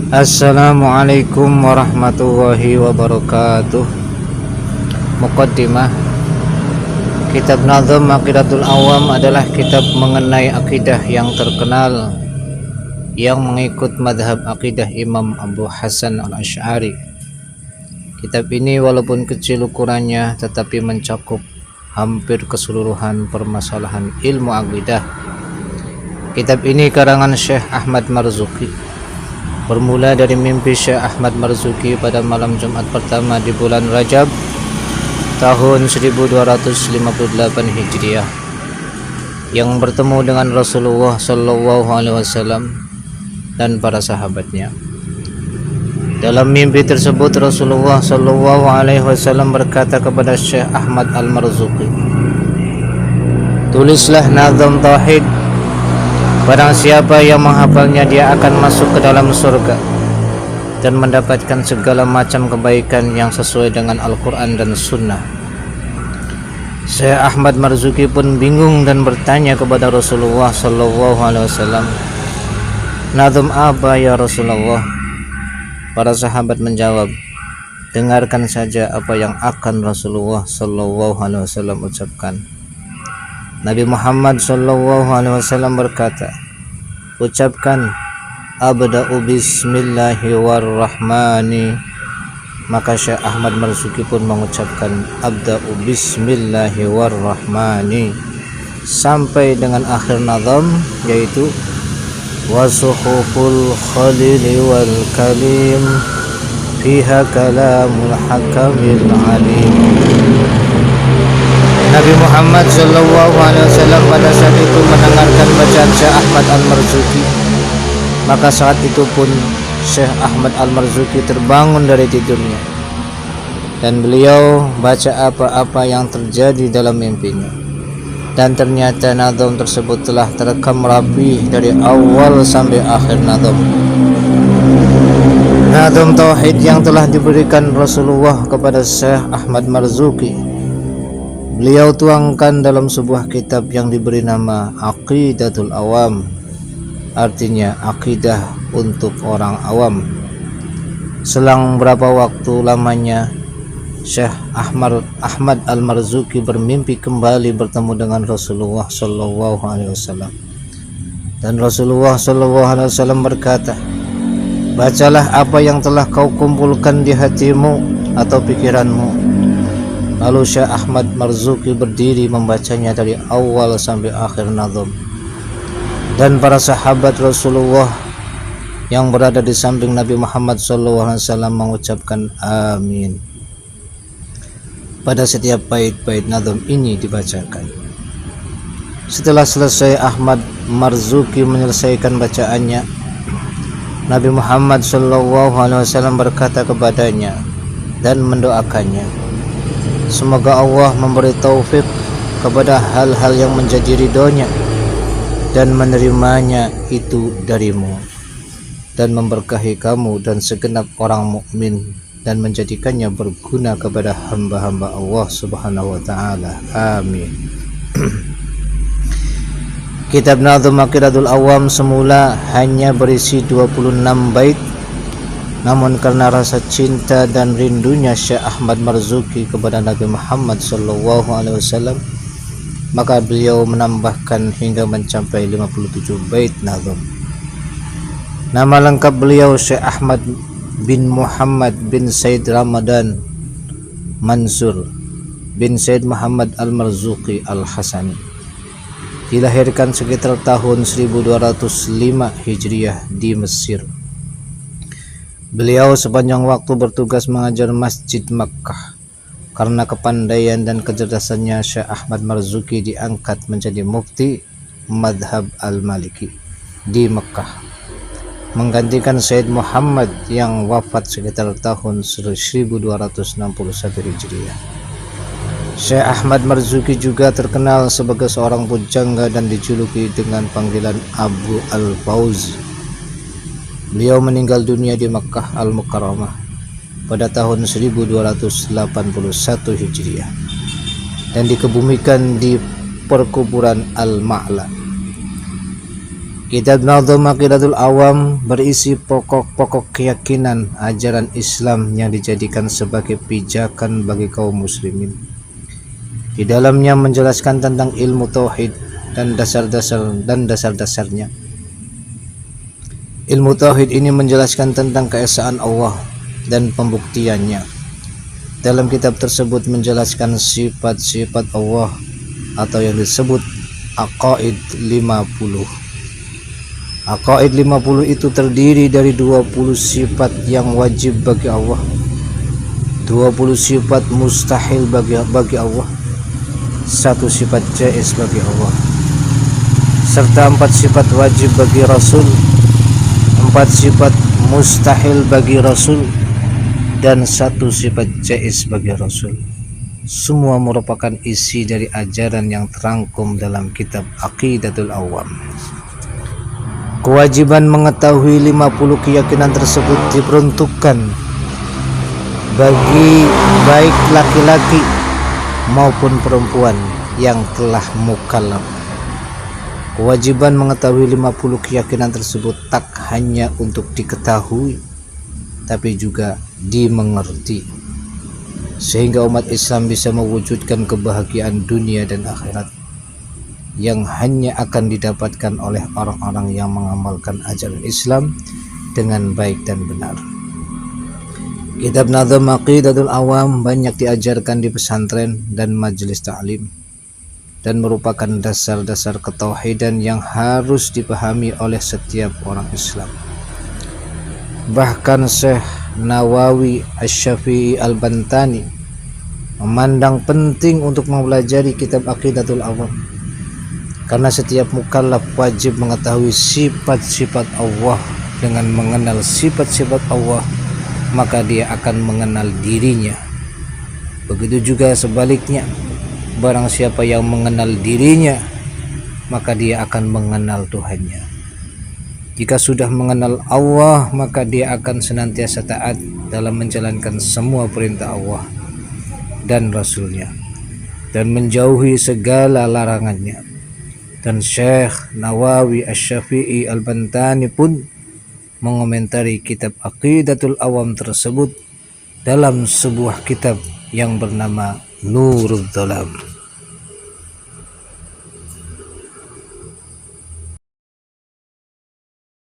Assalamualaikum warahmatullahi wabarakatuh. Muqaddimah. Kitab Nazm Aqidatul Awam adalah kitab mengenai akidah yang terkenal yang mengikut madhab akidah Imam Abu Hasan al-Asy'ari. Kitab ini walaupun kecil ukurannya tetapi mencakup hampir keseluruhan permasalahan ilmu akidah. Kitab ini karangan Syekh Ahmad Marzuki. Bermula dari mimpi Syekh Ahmad Marzuki pada malam Jumat pertama di bulan Rajab tahun 1258 Hijriah yang bertemu dengan Rasulullah SAW dan para sahabatnya. Dalam mimpi tersebut Rasulullah SAW berkata kepada Syekh Ahmad Al-Marzuki, "Tulislah nazam tauhid. Barang siapa yang menghafalnya dia akan masuk ke dalam surga dan mendapatkan segala macam kebaikan yang sesuai dengan Al-Quran dan Sunnah." Syekh Ahmad Marzuki pun bingung dan bertanya kepada Rasulullah SAW, "Nazam apa ya Rasulullah?" Para sahabat menjawab, "Dengarkan saja apa yang akan Rasulullah SAW ucapkan." Nabi Muhammad SAW berkata, "Ucapkan abda'u bismillahirrahmani." Maka Syekh Ahmad Marzuki pun mengucapkan abda'u bismillahirrahmani sampai dengan akhir nazam, yaitu wasuhuful khalili wal kalim fiha kalamul hakamil alim. Nabi Muhammad SAW pada saat itu mendengarkan bacaan Syekh Ahmad Al-Marzuki. Maka saat itu pun Syekh Ahmad Al-Marzuki terbangun dari tidurnya dan beliau baca apa-apa yang terjadi dalam mimpinya. Dan ternyata nazam tersebut telah terekam rapi dari awal sampai akhir nazam. Nazam tauhid yang telah diberikan Rasulullah kepada Syekh Ahmad Marzuki, beliau tuangkan dalam sebuah kitab yang diberi nama Aqidatul Awam, artinya akidah untuk orang awam. Selang berapa waktu lamanya Syekh Ahmad Al-Marzuki bermimpi kembali bertemu dengan Rasulullah SAW. Dan Rasulullah SAW berkata, "Bacalah apa yang telah kau kumpulkan di hatimu atau pikiranmu." Lalu Syekh Ahmad Marzuki berdiri membacanya dari awal sampai akhir nazam. Dan para sahabat Rasulullah yang berada di samping Nabi Muhammad SAW mengucapkan amin pada setiap bait-bait nazam ini dibacakan. Setelah selesai Ahmad Marzuki menyelesaikan bacaannya, Nabi Muhammad SAW berkata kepadanya dan mendoakannya, "Semoga Allah memberi taufik kepada hal-hal yang menjadi ridhonya dan menerimanya itu darimu, dan memberkahi kamu dan segenap orang mukmin dan menjadikannya berguna kepada hamba-hamba Allah Subhanahu wa Ta'ala. Amin." Kitab Nazm Aqidatul Awam semula hanya berisi 26 bait. Namun karena rasa cinta dan rindunya Syekh Ahmad Marzuki kepada Nabi Muhammad SAW, maka beliau menambahkan hingga mencapai 57 bait nazam. Nama lengkap beliau Syekh Ahmad bin Muhammad bin Said Ramadan Mansur bin Said Muhammad Al-Marzuki Al-Hasani. Dilahirkan sekitar tahun 1205 Hijriah di Mesir. Beliau sepanjang waktu bertugas mengajar Masjid Makkah. Karena kepandaian dan kecerdasannya, Syekh Ahmad Marzuki diangkat menjadi mufti madhab Al-Maliki di Makkah, menggantikan Said Muhammad yang wafat sekitar tahun 1261 Hijriah. Syekh Ahmad Marzuki juga terkenal sebagai seorang pujangga dan dijuluki dengan panggilan Abu Al-Fawz. Beliau meninggal dunia di Makkah Al-Mukarramah pada tahun 1281 Hijriah dan dikebumikan di perkuburan Al-Ma'la. Kitab Nadhum Aqidatul Awam berisi pokok-pokok keyakinan ajaran Islam yang dijadikan sebagai pijakan bagi kaum muslimin. Di dalamnya menjelaskan tentang ilmu tauhid dan dasar-dasarnya. Ilmu tauhid ini menjelaskan tentang keesaan Allah dan pembuktiannya. Dalam kitab tersebut menjelaskan sifat-sifat Allah atau yang disebut Aqaid 50. Aqaid 50 itu terdiri dari 20 sifat yang wajib bagi Allah, 20 sifat mustahil bagi Allah, 1 sifat jaiz bagi Allah, serta 4 sifat wajib bagi Rasul, 4 sifat mustahil bagi Rasul, dan 1 sifat jaiz bagi Rasul. Semua merupakan isi dari ajaran yang terangkum dalam kitab Aqidatul Awam. Kewajiban mengetahui 50 keyakinan tersebut diperuntukkan bagi baik laki-laki maupun perempuan yang telah mukallaf. Kewajiban mengetahui 50 keyakinan tersebut tak hanya untuk diketahui, tapi juga dimengerti, sehingga umat Islam bisa mewujudkan kebahagiaan dunia dan akhirat yang hanya akan didapatkan oleh orang-orang yang mengamalkan ajaran Islam dengan baik dan benar. Kitab Nadhum Aqidatul Awam banyak diajarkan di pesantren dan majelis ta'lim dan merupakan dasar-dasar ketauhidan yang harus dipahami oleh setiap orang Islam. Bahkan Syekh Nawawi Asy-Syafi'i Al-Bantani memandang penting untuk mempelajari kitab Aqidatul Awam, karena setiap mukallaf wajib mengetahui sifat-sifat Allah. Dengan mengenal sifat-sifat Allah, maka dia akan mengenal dirinya. Begitu juga sebaliknya, barang siapa yang mengenal dirinya, maka dia akan mengenal Tuhannya. Jika sudah mengenal Allah, maka dia akan senantiasa taat dalam menjalankan semua perintah Allah dan Rasulnya, dan menjauhi segala larangannya. Dan Syekh Nawawi Asy-Syafi'i Al-Bantani pun mengomentari kitab Aqidatul Awam tersebut dalam sebuah kitab yang bernama Nurul Dhalam.